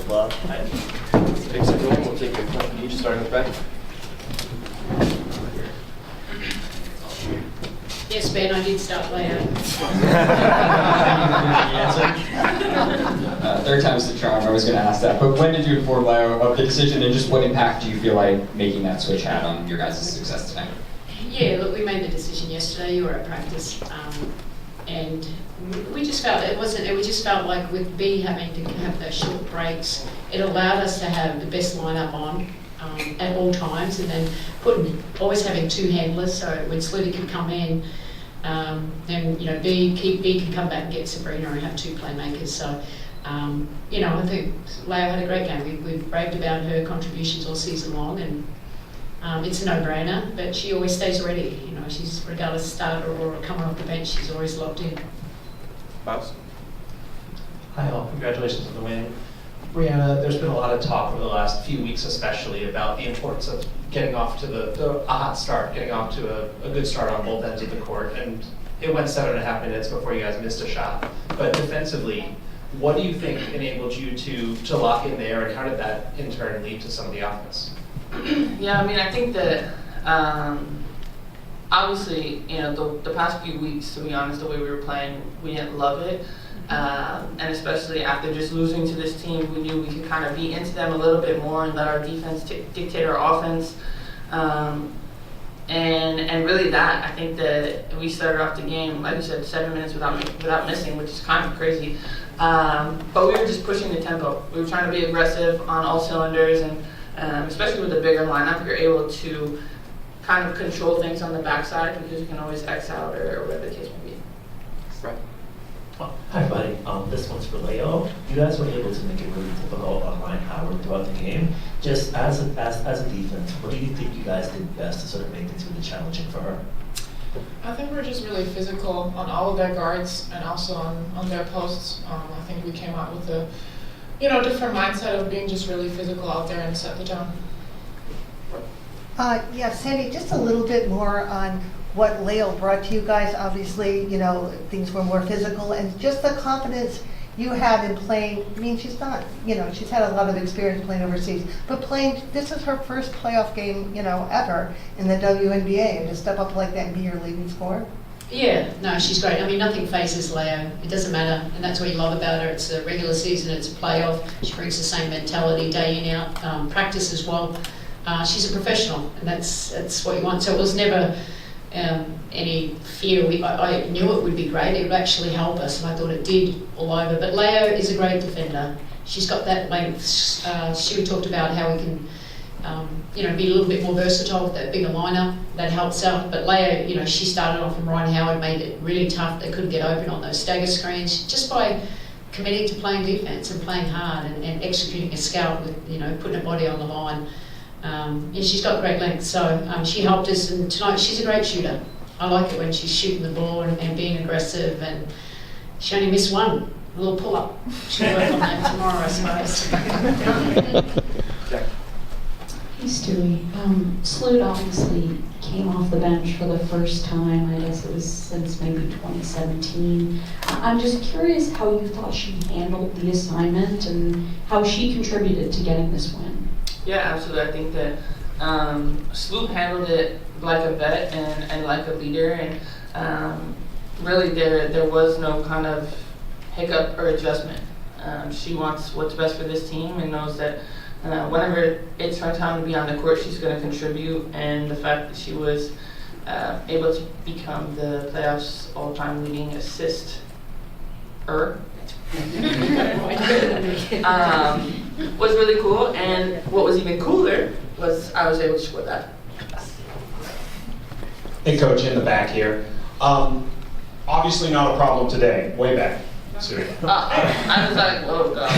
well. Thanks everyone. We'll take a couple each, starting with Becky. Yes, Ben, I did start later. Third time's the charm. I was going to ask that, but when did you inform Leo of the decision, and just what impact do you feel like making that switch had on your guys' success tonight? Yeah, look, we made the decision yesterday. You were at practice, and we just felt it wasn't. We just felt like with B having to have those short breaks, it allowed us to have the best lineup on at all times, and then always having two handlers. So when Sluty could come in, then B can come back and get Sabrina and have two playmakers. So I think Leo had a great game. We've raved about her contributions all season long, and it's a no-brainer. But she always stays ready. She's regardless starter or coming off the bench, she's always locked in. Miles? Hi all, congratulations on the win. Breanna, there's been a lot of talk over the last few weeks especially about the importance of getting off to a hot start, getting off to a good start on both ends of the court, and it went 7.5 minutes before you guys missed a shot. But defensively, what do you think enabled you to lock in there, and how did that in turn lead to some of the offense? Yeah, I think that obviously, the past few weeks, to be honest, the way we were playing, we didn't love it. And especially after just losing to this team, we knew we could kind of be into them a little bit more and let our defense dictate our offense. And really that, I think that we started off the game, like you said, 7 minutes without missing, which is kind of crazy. But we were just pushing the tempo. We were trying to be aggressive on all cylinders, and especially with the bigger lineup, you're able to kind of control things on the backside because you can always X out or whatever the case may be. Right. Hi, buddy. This one's for Leo. You guys were able to make it really difficult on Ryan Howard throughout the game. Just as a defense, what do you think you guys did best to sort of make things really challenging for her? I think we're just really physical on all of their guards and also on their posts. I think we came out with a different mindset of being just really physical out there and set the tone. Yeah, Sandy, just a little bit more on what Leo brought to you guys. Obviously, things were more physical, and just the confidence you have in playing. She's not, she's had a lot of experience playing overseas, but this is her first playoff game, ever in the WNBA, and to step up like that and be your leading scorer. Yeah, no, she's great. Nothing phases Leo. It doesn't matter, and that's what you love about her. It's a regular season, it's a playoff. She brings the same mentality day in, out, practice as well. She's a professional, and that's what you want. So it was never any fear. I knew it would be great. It would actually help us, and I thought it did all over. But Leo is a great defender. She's got that length. She talked about how we can, be a little bit more versatile with that bigger lineup. That helps out. But Leo, she started off from Ryan Howard, made it really tough. They couldn't get open on those stagger screens just by committing to playing defense and playing hard and executing a scout with, putting her body on the line. And she's got great length, so she helped us, and tonight she's a great shooter. I like it when she's shooting the ball and being aggressive, and she only missed one, a little pull-up. She'll work on that tomorrow, I suppose. Jack. Hey Stewie, Sloot obviously came off the bench for the first time, I guess it was since maybe 2017. I'm just curious how you thought she handled the assignment and how she contributed to getting this win. Yeah, absolutely. I think that Sloot handled it like a vet and like a leader, and really there was no kind of hiccup or adjustment. She wants what's best for this team and knows that whenever it's her time to be on the court, she's going to contribute, and the fact that she was able to become the playoffs all-time leading assister was really cool, and what was even cooler was I was able to score that. Hey coach, in the back here. Obviously not a problem today, way back. Seriously. I was like, oh god.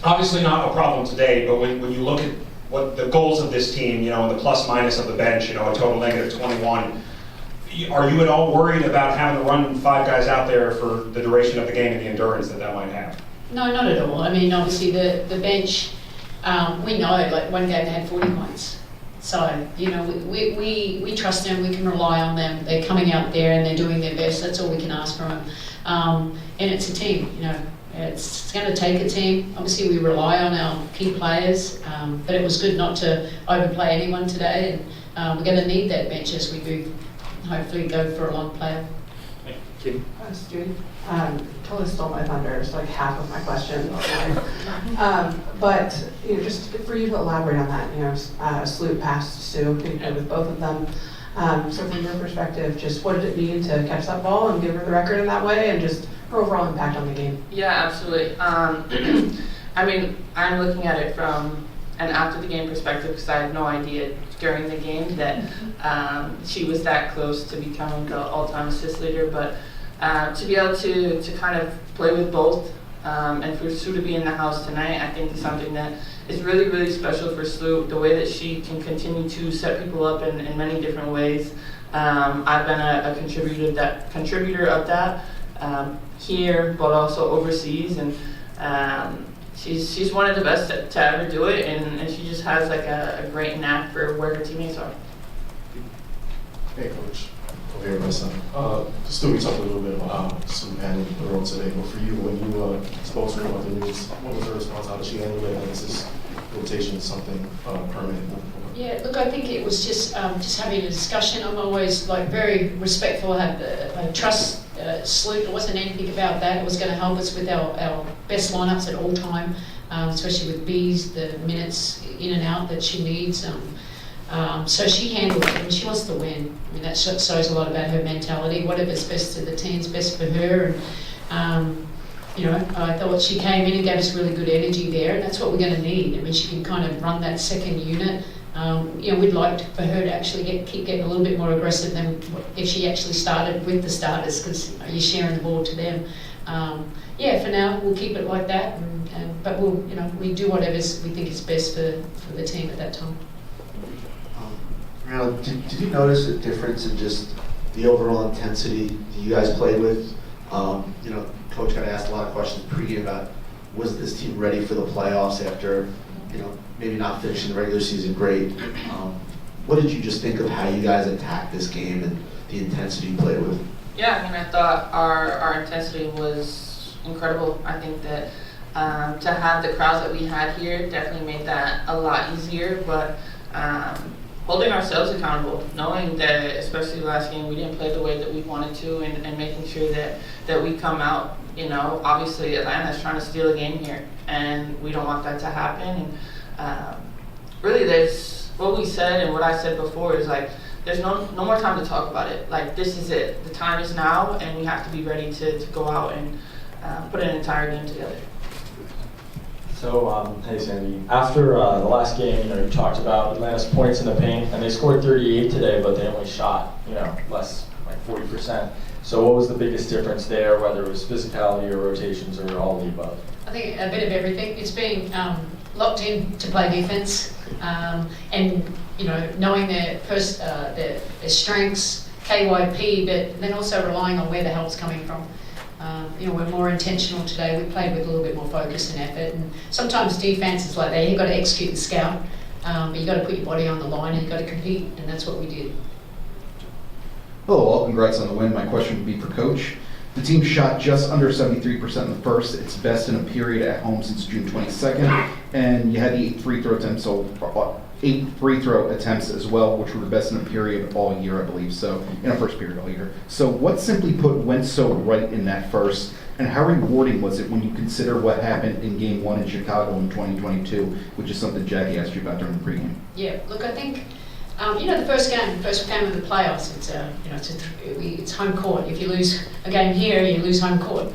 Obviously not a problem today, but when you look at what the goals of this team, and the plus minus of the bench, a total negative 21, are you at all worried about having to run 5 guys out there for the duration of the game and the endurance that might have? No, not at all. Obviously the bench, we know, like one game they had 40 points. So, we trust them, we can rely on them. They're coming out there and they're doing their best. That's all we can ask from them. And it's a team, It's going to take a team. Obviously, we rely on our key players, but it was good not to overplay anyone today. And we're going to need that bench as we do, hopefully, go for a long playoff. Stewart, totally stole my thunder. It's like half of my question. But just for you to elaborate on that, Stewart passed Sue, you played with both of them. So from your perspective, just what did it mean to catch that ball and give her the record in that way, and just her overall impact on the game? Yeah, absolutely. I mean, I'm looking at it from an after the game perspective because I had no idea during the game that she was that close to becoming the all-time assist leader. But to be able to kind of play with both and for Sue to be in the house tonight, I think is something that is really, really special for Sue, the way that she can continue to set people up in many different ways. I've been a contributor of that here, but also overseas, and she's one of the best to ever do it, and she just has like a great knack for where her teammates are. Hey, Coach. Over here, my son. Stu, we talked a little bit about how Sue handled the role today, but for you, when you spoke to her about the news, what was her response? How did she handle it? And is this rotation something permanent moving forward? Yeah, look, I think it was just having a discussion. I'm always like very respectful. I trust Stewart. It wasn't anything about that. It was going to help us with our best lineups at all time, especially with B's, the minutes in and out that she needs. So she handled it, and she wants to win. I mean, that shows a lot about her mentality. Whatever's best to the team's best for her. And I thought she came in and gave us really good energy there, and that's what we're going to need. I mean, she can kind of run that second unit. We'd like for her to actually keep getting a little bit more aggressive than if she actually started with the starters, because you're sharing the ball to them. For now we'll keep it like that, but we do whatever we think is best for the team at that time. Did you notice a difference in just the overall intensity that you guys played with? Coach got asked a lot of questions pre-game about was this team ready for the playoffs after, maybe not finishing the regular season great. What did you just think of how you guys attacked this game and the intensity you played with? Yeah, I mean, I thought our intensity was incredible. I think that to have the crowds that we had here definitely made that a lot easier, but holding ourselves accountable, knowing that, especially last game, we didn't play the way that we wanted to, and making sure that we come out. Obviously Atlanta's trying to steal a game here, and we don't want that to happen. And really, there's what we said and what I said before is like, there's no more time to talk about it. Like, this is it. The time is now, and we have to be ready to go out and put an entire game together. So, hey Sandy, after the last game, you talked about Atlanta's points in the paint, and they scored 38 today, but they only shot, less, like 40%. So what was the biggest difference there, whether it was physicality or rotations or all of the above? I think a bit of everything. It's being locked in to play defense, and knowing their strengths, KYP, but then also relying on where the help's coming from. We're more intentional today. We played with a little bit more focus and effort, and sometimes defense is like that. You've got to execute and scout, but you've got to put your body on the line and you've got to compete, and that's what we did. Hello, all. Congrats on the win. My question would be for Coach. The team shot just under 73% in the first. It's best in a period at home since June 22nd, and you had the 8 free throw attempts, so 8 free throw attempts as well, which were the best in a period all year, I believe. So in a first period all year. So what, simply put, went so right in that first, and how rewarding was it when you consider what happened in Game 1 in Chicago in 2022, which is something Jackie asked you about during the pregame? Yeah, look, I think the first game of the playoffs, it's home court. If you lose a game here, you lose home court.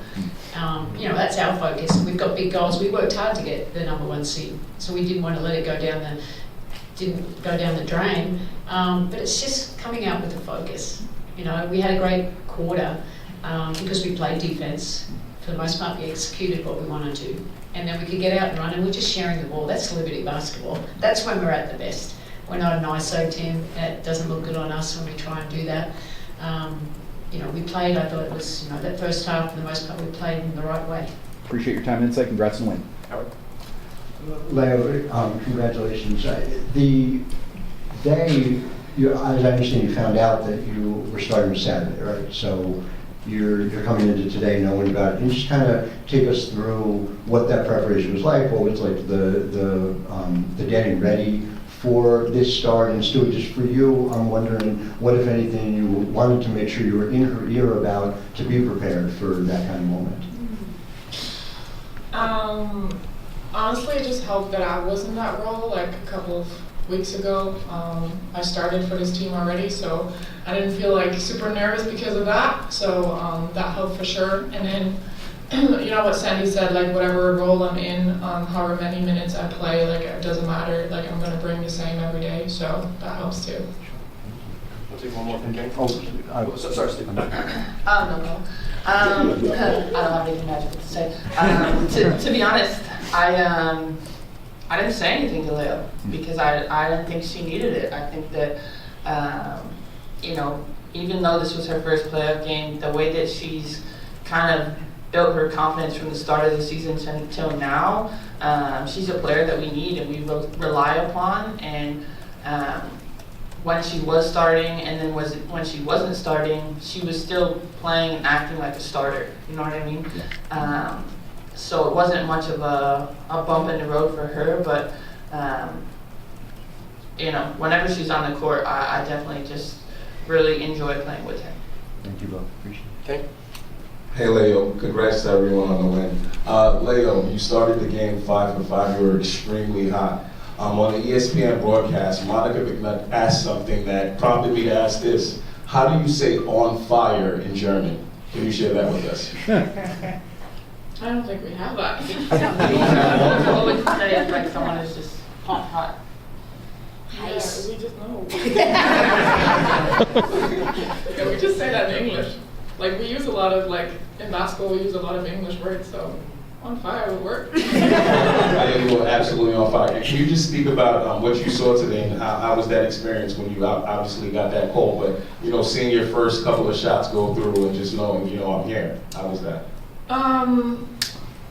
That's our focus. We've got big goals. We worked hard to get the number 1 seed, so we didn't want to let it go down the drain. But it's just coming out with a focus. We had a great quarter because we played defense. For the most part, we executed what we wanted to, and then we could get out and run, and we're just sharing the ball. That's Liberty basketball. That's when we're at the best. We're not an ISO team. It doesn't look good on us when we try and do that. We played, I thought it was, that first half, for the most part, we played in the right way. Appreciate your time and insight. Congrats on the win. Howard? Leo, congratulations. The day, as I understand, you found out that you were starting Saturday, right? So you're coming into today knowing about it. And just kind of take us through what that preparation was like, what was like the getting ready for this start. And Stewart, just for you, I'm wondering what, if anything, you wanted to make sure you were in her ear about to be prepared for that kind of moment. Honestly, it just helped that I was in that role like a couple of weeks ago. I started for this team already, so I didn't feel like super nervous because of that. So that helped for sure. And then, you know what Sandy said, like whatever role I'm in, however many minutes I play, like it doesn't matter. Like I'm gonna bring the same every day, so that helps too. We'll take one more from Jane. Sorry, Steve. No. I don't have anything magical to say. To be honest, I didn't say anything to Leo because I didn't think she needed it. I think that, you know, even though this was her first playoff game, the way that she's kind of built her confidence from the start of the season until now, she's a player that we need and we rely upon. And when she was starting and then when she wasn't starting, she was still playing and acting like a starter. You know what I mean? Yeah. So it wasn't much of a bump in the road for her, but you know, whenever she's on the court, I definitely just really enjoy playing with her. Thank you both. Appreciate it. Okay. Hey Leo, congrats to everyone on the win. Leo, you started the game 5 for 5. You were extremely hot. On the ESPN broadcast, Monica McNutt asked something that prompted me to ask this. How do you say on fire in German? Can you share that with us? I don't think we have that. You don't always say it like someone is just hot. Yeah, we just know. Yeah, we just say that in English. Like we use a lot of, like in basketball we use a lot of English words, so on fire would work. I think you were absolutely on fire. Can you just speak about what you saw today and how was that experience when you obviously got that call, but you know, seeing your first couple of shots go through and just knowing, you know, I'm here. How was that?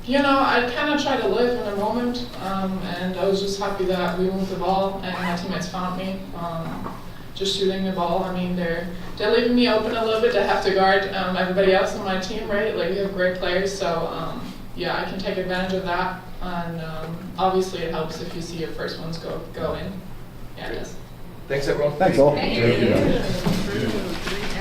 You know, I kind of try to live in the moment, and I was just happy that we moved the ball and my teammates found me. Just shooting the ball. I mean, they're leaving me open a little bit. I have to guard everybody else on my team, right? Like we have great players, so yeah, I can take advantage of that. And obviously, it helps if you see your first ones go in. Yeah, it does. Thanks, everyone. Thanks all. Thank you.